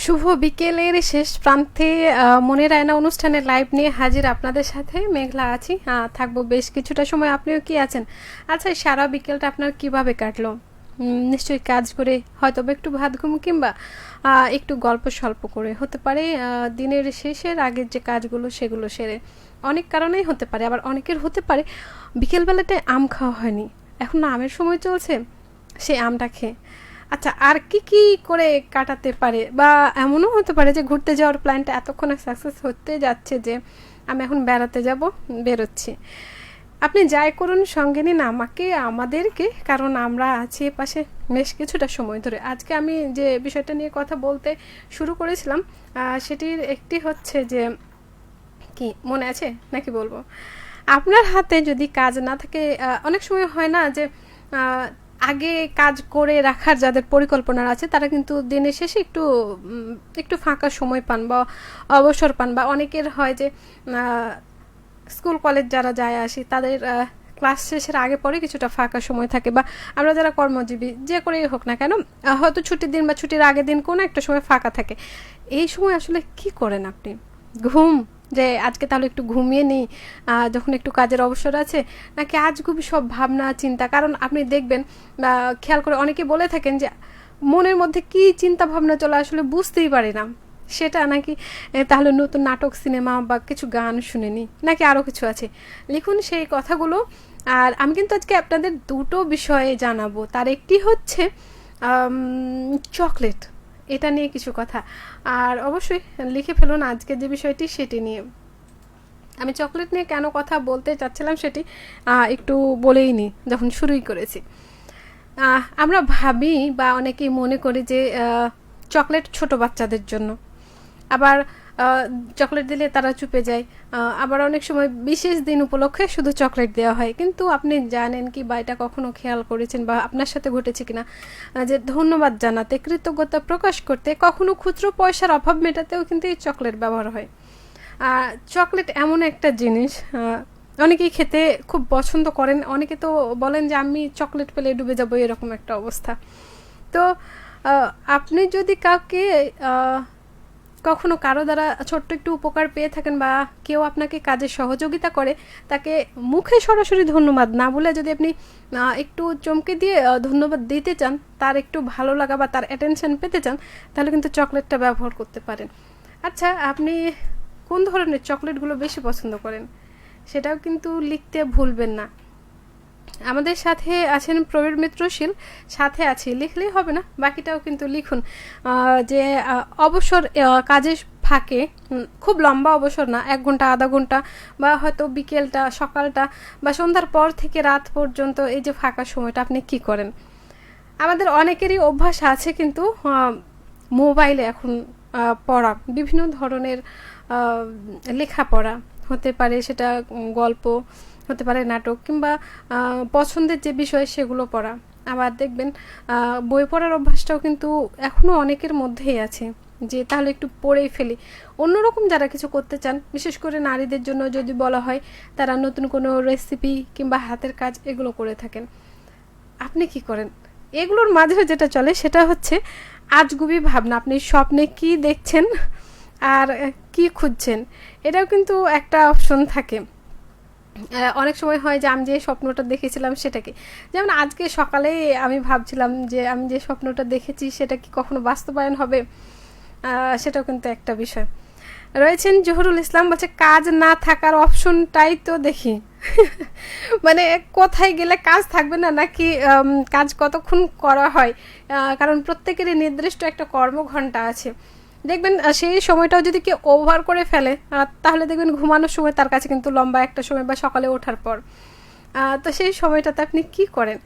শুভ বিকেলের শেষ প্রান্তে মনের আয়না অনুষ্ঠানের লাইভ নিয়ে হাজির আপনাদের সাথে মেঘলা আছি। থাকবো বেশ কিছুটা সময়। আপনিও কি আছেন? আচ্ছা, সারা বিকেলটা আপনার কিভাবে কাটলো? নিশ্চয়ই কাজ করে, হয়তো একটু ভাত ঘুম কিংবা একটু গল্প স্বল্প করে হতে পারে। দিনের শেষের আগের যে কাজগুলো সেগুলো সেরে, অনেক কারণেই হতে পারে। আবার অনেকের হতে পারে বিকেলবেলাটায় আম খাওয়া হয়নি, এখন না আমের সময় চলছে, সেই আমটা খেয়ে। আচ্ছা, আর কি কি করে কাটাতে পারে? বা এমনও হতে পারে যে ঘুরতে যাওয়ার প্ল্যানটা এতক্ষণে সাকসেস হতে যাচ্ছে যে আমি এখন বেড়াতে যাব, বেরোচ্ছি। আপনি যাই করুন সঙ্গে নিন আমাকে, আমাদেরকে, কারণ আমরা আছি পাশে বেশ কিছুটা সময় ধরে। আজকে আমি যে বিষয়টা নিয়ে কথা বলতে শুরু করেছিলাম সেটির একটি হচ্ছে যে, কি মনে আছে নাকি বলবো? আপনার হাতে যদি কাজ না থাকে, অনেক সময় হয় না যে আগে কাজ করে রাখার যাদের পরিকল্পনা আছে তারা কিন্তু দিনের শেষে একটু একটু ফাঁকা সময় পান বা অবসর পান। বা অনেকের হয় যে স্কুল কলেজ যারা যায় আসি তাদের ক্লাস শেষের আগে পরে কিছুটা ফাঁকা সময় থাকে, বা আমরা যারা কর্মজীবী যে করেই হোক না কেন, হয়তো ছুটির দিন বা ছুটির আগের দিন কোনো একটা সময় ফাঁকা থাকে। এই সময় আসলে কি করেন আপনি? ঘুম, যে আজকে তাহলে একটু ঘুমিয়ে নিই যখন একটু কাজের অবসর আছে, নাকি আজগুবি সব ভাবনা চিন্তা? কারণ আপনি দেখবেন খেয়াল করে অনেকে বলে থাকেন যে মনের মধ্যে কি চিন্তা ভাবনা চলে আসলে বুঝতেই পারি না। সেটা নাকি তাহলে নতুন নাটক, সিনেমা বা কিছু গান শুনে নি, নাকি আরও কিছু আছে? লিখুন সেই কথাগুলো। আর আমি কিন্তু আজকে আপনাদের দুটো বিষয়ে জানাবো। তার একটি হচ্ছে চকলেট, এটা নিয়ে কিছু কথা। আর অবশ্যই লিখে ফেলুন আজকে যে বিষয়টি সেটি নিয়ে। আমি চকলেট নিয়ে কেন কথা বলতে চাচ্ছিলাম সেটি একটু বলেই নি যখন শুরুই করেছি। আমরা ভাবি বা অনেকেই মনে করি যে চকলেট ছোট বাচ্চাদের জন্য, আবার চকলেট দিলে তারা চুপে যায়। আবার অনেক সময় বিশেষ দিন উপলক্ষে শুধু চকলেট দেওয়া হয়। কিন্তু আপনি জানেন কি, বা এটা কখনো খেয়াল করেছেন বা আপনার সাথে ঘটেছে কিনা, যে ধন্যবাদ জানাতে, কৃতজ্ঞতা প্রকাশ করতে, কখনো খুচরো পয়সার অভাব মেটাতেও কিন্তু এই চকলেট ব্যবহার হয়। চকলেট এমন একটা জিনিস, অনেকেই খেতে খুব পছন্দ করেন, অনেকে তো বলেন যে আমি চকলেট পেলে ডুবে যাবো, এরকম একটা অবস্থা। তো আপনি যদি কাউকে কখনো কারো দ্বারা ছোট্ট একটু উপকার পেয়ে থাকেন, বা কেউ আপনাকে কাজে সহযোগিতা করে, তাকে মুখে সরাসরি ধন্যবাদ না বলে যদি আপনি একটু চমকে দিয়ে ধন্যবাদ দিতে চান, তার একটু ভালো লাগা বা তার অ্যাটেনশন পেতে চান, তাহলে কিন্তু চকলেটটা ব্যবহার করতে পারেন। আচ্ছা, আপনি কোন ধরনের চকলেটগুলো বেশি পছন্দ করেন সেটাও কিন্তু লিখতে ভুলবেন না। আমাদের সাথে আছেন প্রবীর মিত্রশীল, সাথে আছি, লিখলেই হবে না, বাকিটাও কিন্তু লিখুন। যে অবসর কাজের ফাঁকে, খুব লম্বা অবসর না, 1 ঘন্টা আধা ঘন্টা, বা হয়তো বিকেলটা, সকালটা বা সন্ধ্যার পর থেকে রাত পর্যন্ত এই যে ফাঁকা সময়টা আপনি কি করেন? আমাদের অনেকেরই অভ্যাস আছে কিন্তু মোবাইলে এখন পড়া, বিভিন্ন ধরনের লেখাপড়া হতে পারে, সেটা গল্প হতে পারে, নাটক, কিংবা পছন্দের যে বিষয় সেগুলো পড়া। আবার দেখবেন বই পড়ার অভ্যাসটাও কিন্তু এখনও অনেকের মধ্যেই আছে, যে তাহলে একটু পড়েই ফেলি। অন্যরকম যারা কিছু করতে চান, বিশেষ করে নারীদের জন্য যদি বলা হয়, তারা নতুন কোনো রেসিপি কিংবা হাতের কাজ এগুলো করে থাকেন। আপনি কি করেন? এগুলোর মাঝে যেটা চলে সেটা হচ্ছে আজগুবি ভাবনা। আপনি স্বপ্নে কি দেখছেন আর কি খুঁজছেন, এটাও কিন্তু একটা অপশন থাকে। অনেক সময় হয় যে আমি যে স্বপ্নটা দেখেছিলাম সেটাকে, যেমন আজকে সকালে আমি ভাবছিলাম যে আমি যে স্বপ্নটা দেখেছি সেটা কি কখনো বাস্তবায়ন হবে, সেটাও কিন্তু একটা বিষয় রয়েছেন। জহুরুল ইসলাম বলছে, কাজ না থাকার অপশনটাই তো দেখি। মানে কোথায় গেলে কাজ থাকবে না, নাকি কাজ কতক্ষণ করা হয়? কারণ প্রত্যেকেরই নির্দিষ্ট একটা কর্মঘণ্টা আছে। দেখবেন সেই সময়টাও যদি কেউ ওভার করে ফেলে, তাহলে দেখবেন ঘুমানোর সময় তার কাছে কিন্তু লম্বা একটা সময়, বা সকালে ওঠার পর। তো সেই সময়টাতে আপনি কি করেন?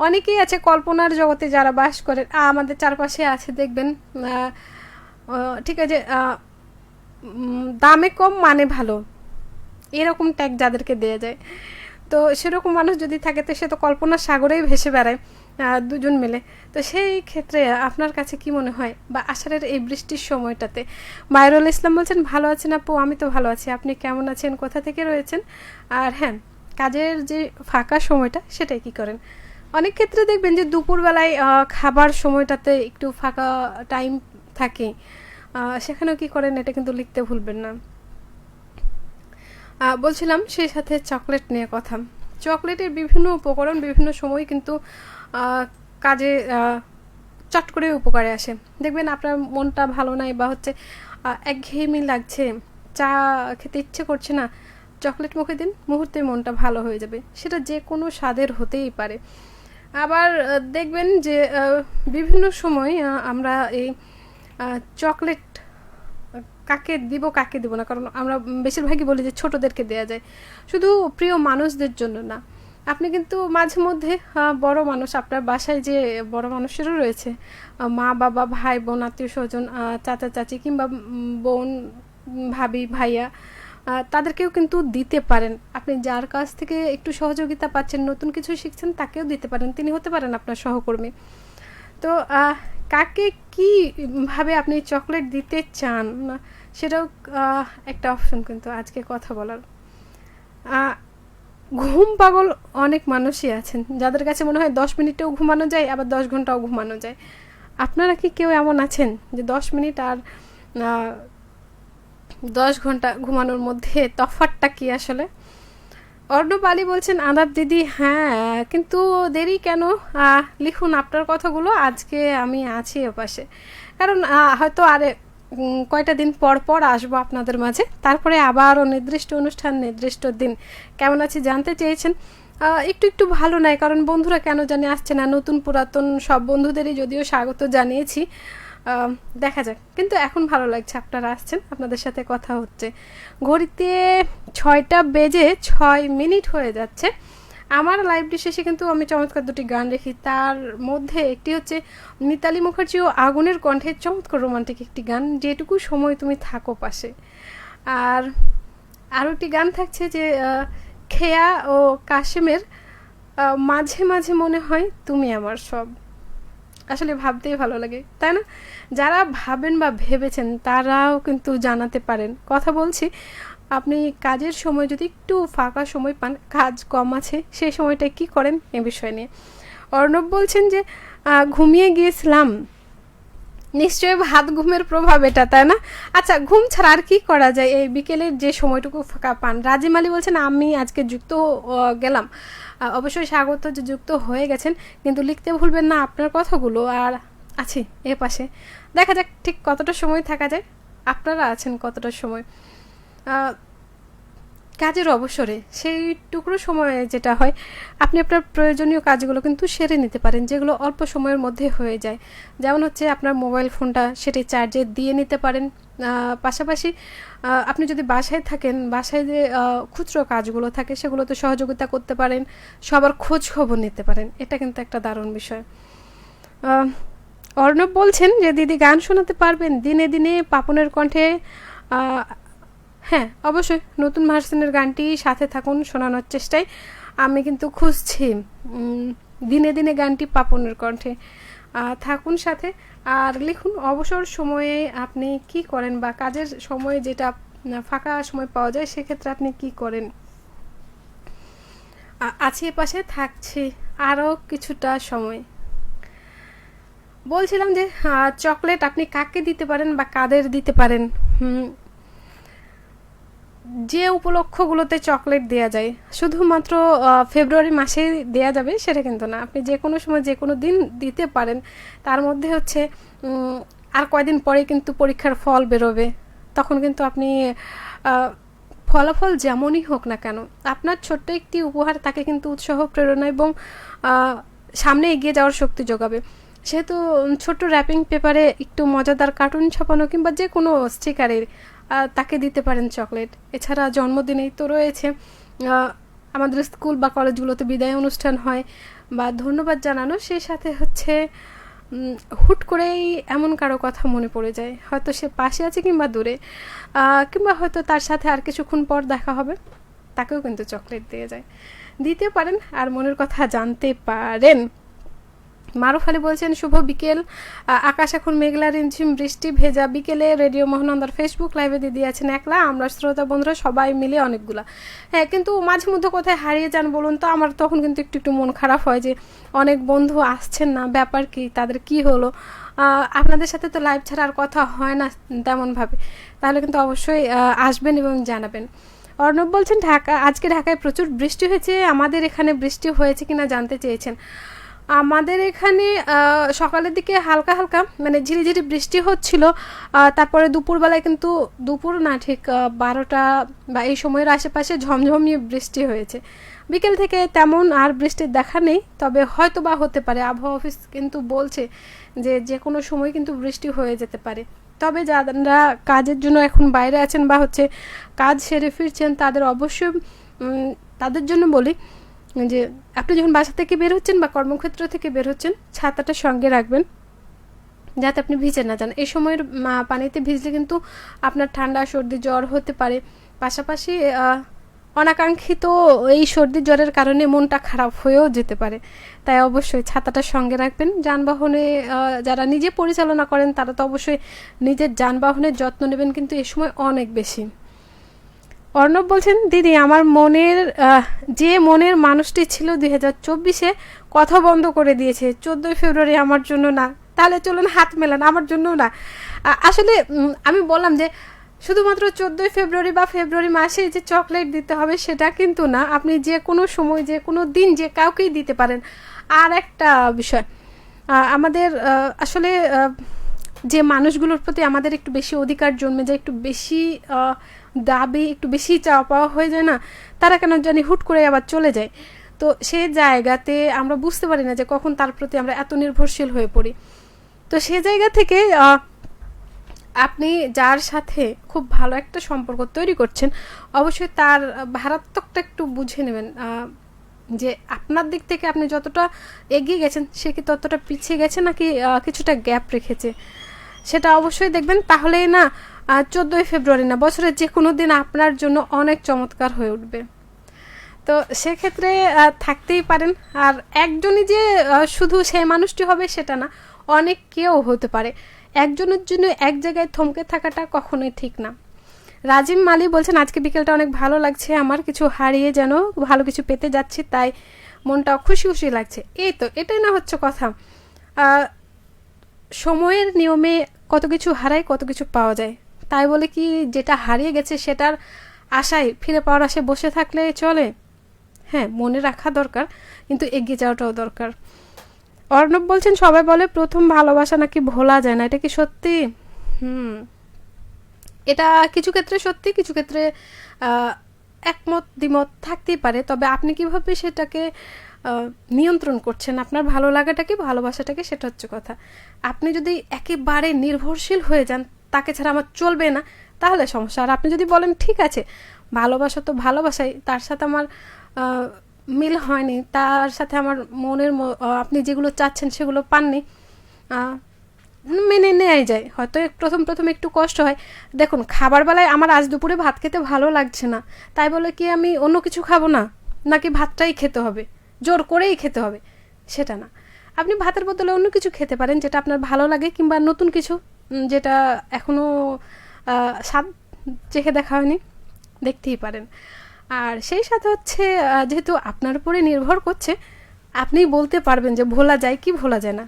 অনেকেই আছে কল্পনার জগতে যারা বাস করেন, আমাদের চারপাশে আছে দেখবেন, ঠিক আছে, দামে কম মানে ভালো, এরকম ট্যাগ যাদেরকে দেয়া যায়। তো সেরকম মানুষ যদি থাকে, তো সে তো কল্পনার সাগরেই ভেসে বেড়ায় দুজন মিলে। তো সেই ক্ষেত্রে আপনার কাছে কি মনে হয়? বা আষাঢ়ের এই বৃষ্টির সময়টাতে মায়রুল ইসলাম বলছেন, ভালো আছেন আপু? আমি তো ভালো আছি, আপনি কেমন আছেন, কোথা থেকে রয়েছেন? আর হ্যাঁ, কাজের যে ফাঁকা সময়টা সেটাই কি করেন? অনেক ক্ষেত্রে দেখবেন যে দুপুরবেলায় খাবার সময়টাতে একটু ফাঁকা টাইম থাকে, সেখানেও কি করেন এটা কিন্তু লিখতে ভুলবেন না। বলছিলাম সেই সাথে চকলেট নিয়ে কথা। চকলেটের বিভিন্ন উপকরণ বিভিন্ন সময় কিন্তু কাজে চট করে উপকারে আসে। দেখবেন আপনার মনটা ভালো নাই বা হচ্ছে একঘেয়েমি লাগছে, চা খেতে ইচ্ছে করছে না, চকলেট মুখে দিন, মুহূর্তে মনটা ভালো হয়ে যাবে। সেটা যে কোনো স্বাদের হতেই পারে। আবার দেখবেন যে বিভিন্ন সময় আমরা এই চকলেট কাকে দিব কাকে দিব না, কারণ আমরা বেশিরভাগই বলি যে ছোটদেরকে দেয়া যায়, শুধু প্রিয় মানুষদের জন্য না। আপনি কিন্তু মাঝে মধ্যে বড় মানুষ, আপনার বাসায় যে বড় মানুষেরও রয়েছে, মা বাবা ভাই বোন আত্মীয় স্বজন, চাচা চাচি কিংবা বোন ভাবি ভাইয়া, তাদেরকেও কিন্তু দিতে পারেন। আপনি যার কাছ থেকে একটু সহযোগিতা পাচ্ছেন, নতুন কিছু শিখছেন, তাকেও দিতে পারেন, তিনি হতে পারেন আপনার সহকর্মী। তো কাকে কীভাবে আপনি চকলেট দিতে চান সেটাও একটা অপশন কিন্তু আজকে কথা বলার। ঘুম পাগল অনেক মানুষই আছেন যাদের কাছে মনে হয় 10 মিনিটেও ঘুমানো যায়, আবার 10 ঘন্টাও ঘুমানো যায়। আপনারা কি কেউ এমন আছেন যে 10 মিনিট আর 10 ঘন্টা ঘুমানোর মধ্যে তফাৎটা কি আসলে? অর্ণব আলী বলছেন, আদাব দিদি, হ্যাঁ কিন্তু দেরি কেন? লিখুন আপনার কথাগুলো, আজকে আমি আছি ওপাশে। কারণ হয়তো আরে কয়টা দিন পর পর আসবো আপনাদের মাঝে, তারপরে আবারও নির্দিষ্ট অনুষ্ঠান নির্দিষ্ট দিন। কেমন আছি জানতে চেয়েছেন। একটু একটু ভালো নাই, কারণ বন্ধুরা কেন জানি আসছে না। নতুন পুরাতন সব বন্ধুদেরই যদিও স্বাগত জানিয়েছি, দেখা যাক। কিন্তু এখন ভালো লাগছে, আপনারা আসছেন, আপনাদের সাথে কথা হচ্ছে। ঘড়িতে 6টা বেজে 6 মিনিট হয়ে যাচ্ছে। আমার লাইভটি শেষে কিন্তু আমি চমৎকার দুটি গান রেখি, তার মধ্যে একটি হচ্ছে মিতালি মুখার্জি ও আগুনের কণ্ঠে চমৎকার রোমান্টিক একটি গান, যেটুকু সময় তুমি থাকো পাশে। আর আরও একটি গান থাকছে যে খেয়া ও কাশেমের মাঝে মাঝে মনে হয় তুমি আমার সব। আসলে ভাবতেই ভালো লাগে, তাই না? যারা ভাবেন বা ভেবেছেন তারাও কিন্তু জানাতে পারেন। কথা বলছি, আপনি কাজের সময় যদি একটু ফাঁকা সময় পান, কাজ কম আছে, সেই সময়টায় কি করেন এ বিষয় নিয়ে। অর্ণব বলছেন যে ঘুমিয়ে গিয়েছিলাম, নিশ্চয়ই ভাত ঘুমের প্রভাব এটা, তাই না? আচ্ছা, ঘুম ছাড়া আর কি করা যায় এই বিকেলের যে সময়টুকু ফাঁকা পান? রাজিম আলী বলছেন, আমি আজকে যুক্ত গেলাম। অবশ্যই স্বাগত যে যুক্ত হয়ে গেছেন, কিন্তু লিখতে ভুলবেন না আপনার কথাগুলো। আর আছি এ পাশে, দেখা যাক ঠিক কতটা সময় থাকা যায়, আপনারা আছেন কতটা সময়। কাজের অবসরে সেই টুকরো সময়ে যেটা হয়, আপনি আপনার প্রয়োজনীয় কাজগুলো কিন্তু সেরে নিতে পারেন, যেগুলো অল্প সময়ের মধ্যে হয়ে যায়। যেমন হচ্ছে আপনার মোবাইল ফোনটা সেটি চার্জে দিয়ে নিতে পারেন। পাশাপাশি আপনি যদি বাসায় থাকেন, বাসায় যে খুচরো কাজগুলো থাকে সেগুলোতে সহযোগিতা করতে পারেন, সবার খোঁজ খবর নিতে পারেন। এটা কিন্তু একটা দারুণ বিষয়। অর্ণব বলছেন যে দিদি গান শোনাতে পারবেন দিনে দিনে পাপনের কণ্ঠে? হ্যাঁ, অবশ্যই নতুন ভার্সনের গানটি সাথে থাকুন, শোনানোর চেষ্টায় আমি কিন্তু খুঁজছি। দিনে দিনে গানটি পাপনের কণ্ঠে থাকুন সাথে। আর লিখুন অবসর সময়ে আপনি কি করেন, বা কাজের সময়ে যেটা ফাঁকা সময় পাওয়া যায় সেক্ষেত্রে আপনি কি করেন। আছি পাশে, থাকছি আরও কিছুটা সময়। বলছিলাম যে চকলেট আপনি কাকে দিতে পারেন বা কাদের দিতে পারেন। যে উপলক্ষগুলোতে চকলেট দেয়া যায় শুধুমাত্র ফেব্রুয়ারি মাসেই দেয়া যাবে সেটা কিন্তু না, আপনি যে কোনো সময় যে কোনো দিন দিতে পারেন। তার মধ্যে হচ্ছে আর কয়দিন পরে কিন্তু পরীক্ষার ফল বেরোবে, তখন কিন্তু আপনি ফলাফল যেমনই হোক না কেন, আপনার ছোট্ট একটি উপহার তাকে কিন্তু উৎসাহ, প্রেরণা এবং সামনে এগিয়ে যাওয়ার শক্তি যোগাবে। সেহেতু ছোট্ট র্যাপিং পেপারে একটু মজাদার কার্টুন ছাপানো কিংবা যে কোনো স্টিকারের তাকে দিতে পারেন চকলেট। এছাড়া জন্মদিনেই তো রয়েছে, আমাদের স্কুল বা কলেজগুলোতে বিদায় অনুষ্ঠান হয় বা ধন্যবাদ জানানো, সেই সাথে হচ্ছে হুট করেই এমন কারো কথা মনে পড়ে যায়, হয়তো সে পাশে আছে কিংবা দূরে, কিংবা হয়তো তার সাথে আর কিছুক্ষণ পর দেখা হবে, তাকেও কিন্তু চকলেট দিয়ে যায়, দিতে পারেন আর মনের কথা জানতে পারেন। মারুফ আলী বলছেন শুভ বিকেল, আকাশ এখন মেঘলা, রিমঝিম বৃষ্টি ভেজা বিকেলে রেডিও মহানন্দার ফেসবুক লাইভে দিদি আছেন একলা, আমরা শ্রোতা বন্ধুরা সবাই মিলে অনেকগুলা। হ্যাঁ, কিন্তু মাঝে মধ্যে কোথায় হারিয়ে যান বলুন তো, আমার তখন কিন্তু একটু একটু মন খারাপ হয় যে অনেক বন্ধু আসছেন না, ব্যাপার কি, তাদের কি হলো। আপনাদের সাথে তো লাইভ ছাড়া আর কথা হয় না তেমনভাবে, তাহলে কিন্তু অবশ্যই আসবেন এবং জানাবেন। অর্ণব বলছেন আজকে ঢাকায় প্রচুর বৃষ্টি হয়েছে, আমাদের এখানে বৃষ্টি হয়েছে কিনা জানতে চেয়েছেন। আমাদের এখানে সকালের দিকে হালকা হালকা মানে ঝিরিঝিরি বৃষ্টি হচ্ছিল, তারপরে দুপুরবেলায় কিন্তু দুপুর না ঠিক 12টা বা এই সময়ের আশেপাশে ঝমঝমিয়ে বৃষ্টি হয়েছে। বিকেল থেকে তেমন আর বৃষ্টির দেখা নেই, তবে হয়তো বা হতে পারে, আবহাওয়া অফিস কিন্তু বলছে যে যে কোনো সময় কিন্তু বৃষ্টি হয়ে যেতে পারে। তবে যারা কাজের জন্য এখন বাইরে আছেন বা হচ্ছে কাজ সেরে ফিরছেন, তাদের অবশ্যই তাদের জন্য বলি যে আপনি যখন বাসা থেকে বের হচ্ছেন বা কর্মক্ষেত্র থেকে বের হচ্ছেন, ছাতাটা সঙ্গে রাখবেন যাতে আপনি ভিজে না যান। এই সময়ের পানিতে ভিজলে কিন্তু আপনার ঠান্ডা সর্দি জ্বর হতে পারে, পাশাপাশি অনাকাঙ্ক্ষিত এই সর্দি জ্বরের কারণে মনটা খারাপ হয়েও যেতে পারে। তাই অবশ্যই ছাতাটা সঙ্গে রাখবেন। যানবাহনে যারা নিজে পরিচালনা করেন তারা তো অবশ্যই নিজের যানবাহনের যত্ন নেবেন কিন্তু এই সময় অনেক বেশি। অর্ণব বলছেন দিদি আমার মনের মানুষটি ছিল 2024-এ কথা বন্ধ করে দিয়েছে, 14 ফেব্রুয়ারি আমার জন্য না। তাহলে চলুন হাত মেলান, আমার জন্য না। আসলে আমি বললাম যে শুধুমাত্র 14 ফেব্রুয়ারি বা ফেব্রুয়ারি মাসে যে চকলেট দিতে হবে সেটা কিন্তু না, আপনি যে কোনো সময় যে কোনো দিন যে কাউকেই দিতে পারেন। আর একটা বিষয়, আমাদের আসলে যে মানুষগুলোর প্রতি আমাদের একটু বেশি অধিকার জন্মে যায়, একটু বেশি দাবি, একটু বেশি চাওয়া পাওয়া হয়ে যায় না, তারা কেন জানি হুট করে আবার চলে যায়। তো সেই জায়গাতে আমরা বুঝতে পারি না যে কখন তার প্রতি আমরা এত নির্ভরশীল হয়ে পড়ি। তো সেই জায়গা থেকে আপনি যার সাথে খুব ভালো একটা সম্পর্ক তৈরি করছেন, অবশ্যই তার ভারাত্মকটা একটু বুঝে নেবেন, যে আপনার দিক থেকে আপনি যতটা এগিয়ে গেছেন সে কি ততটা পিছিয়ে গেছে নাকি কিছুটা গ্যাপ রেখেছে, সেটা অবশ্যই দেখবেন। তাহলেই না 14 ফেব্রুয়ারি না, বছরের যে কোনো দিন আপনার জন্য অনেক চমৎকার হয়ে উঠবে। তো সেক্ষেত্রে থাকতেই পারেন। আর একজনই যে শুধু সেই মানুষটি হবে সেটা না, অনেক কেউ হতে পারে। একজনের জন্য এক জায়গায় থমকে থাকাটা কখনোই ঠিক না। রাজিম মালি বলছেন আজকে বিকেলটা অনেক ভালো লাগছে আমার, কিছু হারিয়ে যেন ভালো কিছু পেতে যাচ্ছি, তাই মনটা খুশি খুশি লাগছে। এই তো এটাই না হচ্ছে কথা, সময়ের নিয়মে কত কিছু হারায় কত কিছু পাওয়া যায়। তাই বলে কি যেটা হারিয়ে গেছে সেটার আশায় ফিরে পাওয়ার আশায় বসে থাকলে চলে? হ্যাঁ, মনে রাখা দরকার, কিন্তু এগিয়ে যাওয়াটাও দরকার। অর্ণব বলছেন সবাই বলে প্রথম ভালোবাসা নাকি ভোলা যায় না, এটা কি সত্যি? এটা কিছু ক্ষেত্রে সত্যি, কিছু ক্ষেত্রে একমত দ্বিমত থাকতেই পারে। তবে আপনি কিভাবে সেটাকে নিয়ন্ত্রণ করছেন, আপনার ভালো লাগাটাকে ভালোবাসাটাকে, সেটা হচ্ছে কথা। আপনি যদি একেবারে নির্ভরশীল হয়ে যান, তাকে ছাড়া আমার চলবে না, তাহলে সমস্যা। আর আপনি যদি বলেন ঠিক আছে ভালোবাসা তো ভালোবাসাই, তার সাথে আমার মিল হয়নি, তার সাথে আমার মনের আপনি যেগুলো চাচ্ছেন সেগুলো পাননি, মেনে নেওয়াই যায়। হয়তো প্রথম একটু কষ্ট হয়। দেখুন, খাবার বেলায় আমার আজ দুপুরে ভাত খেতে ভালো লাগছে না, তাই বলে কি আমি অন্য কিছু খাবো না, নাকি ভাতটাই খেতে হবে, জোর করেই খেতে হবে, সেটা না। আপনি ভাতের বদলে অন্য কিছু খেতে পারেন যেটা আপনার ভালো লাগে, কিংবা নতুন কিছু যেটা এখনও স্বাদ চেখে দেখা হয়নি, দেখতেই পারেন। আর সেই সাথে হচ্ছে যেহেতু আপনার উপরে নির্ভর করছে, আপনি বলতে পারবেন যে ভোলা যায় কি ভোলা যায় না।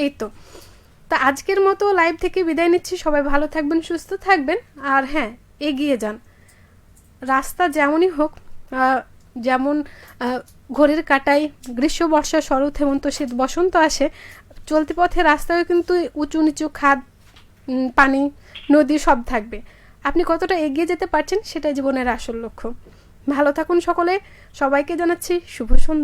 এই তো আজকের মতো লাইভ থেকে বিদায় নিচ্ছি। সবাই ভালো থাকবেন, সুস্থ থাকবেন, আর হ্যাঁ, এগিয়ে যান। রাস্তা যেমনই হোক, যেমন ঘড়ির কাঁটায় গ্রীষ্ম বর্ষা শরৎ হেমন্ত শীত বসন্ত আসে, চলতি পথে রাস্তায় কিন্তু উঁচু নিচু খাদ, পানি, নদী সব থাকবে। আপনি কতটা এগিয়ে যেতে পারছেন সেটাই জীবনের আসল লক্ষ্য। ভালো থাকুন সকলে, সবাইকে জানাচ্ছি শুভ সন্ধ্যা।